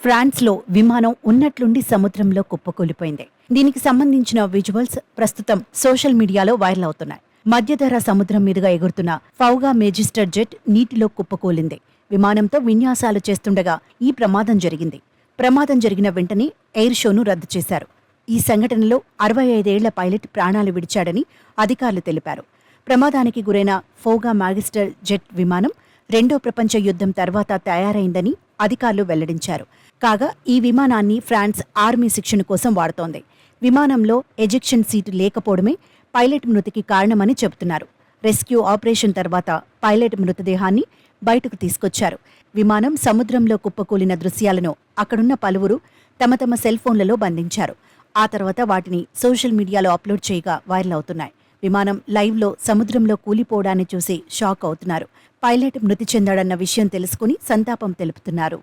ఫ్రాన్స్లో విమానం ఉన్నట్లుండి సముద్రంలో కుప్పకూలిపోయింది. దీనికి సంబంధించిన విజువల్స్ ప్రస్తుతం సోషల్ మీడియాలో వైరల్ అవుతున్నాయి. మధ్యధరా సముద్రం మీదుగా ఎగురుతున్న ఫౌగా మేజిస్టర్ జెట్ నీటిలో కుప్పకూలింది. విమానంతో విన్యాసాలు చేస్తుండగా ఈ ప్రమాదం జరిగింది. ప్రమాదం జరిగిన వెంటనే ఎయిర్ షోను రద్దు చేశారు. ఈ సంఘటనలో 65 ఏళ్ల పైలట్ ప్రాణాలు విడిచాడని అధికారులు తెలిపారు. ప్రమాదానికి గురైన ఫౌగా మ్యాజిస్టర్ జెట్ విమానం రెండో ప్రపంచ యుద్ధం తర్వాత తయారైందని అధికారులు వెల్లడించారు. కాగా ఈ విమానాన్ని ఫ్రాన్స్ ఆర్మీ శిక్షణ కోసం వాడుతోంది. విమానంలో ఎజెక్షన్ సీటు లేకపోవడమే పైలట్ మృతికి కారణమని చెబుతున్నారు. రెస్క్యూ ఆపరేషన్ తర్వాత పైలట్ మృతదేహాన్ని బయటకు తీసుకొచ్చారు. విమానం సముద్రంలో కుప్పకూలిన దృశ్యాలను అక్కడున్న పలువురు తమ తమ సెల్ ఫోన్లలో బంధించారు. ఆ తర్వాత వాటిని సోషల్ మీడియాలో అప్లోడ్ చేయగా వైరల్ అవుతున్నాయి. విమానం లైవ్లో సముద్రంలో కూలిపోవడాన్ని చూసి షాక్ అవుతున్నారు. పైలట్ మృతి చెందాడన్న విషయం తెలుసుకుని సంతాపం తెలుపుతున్నారు.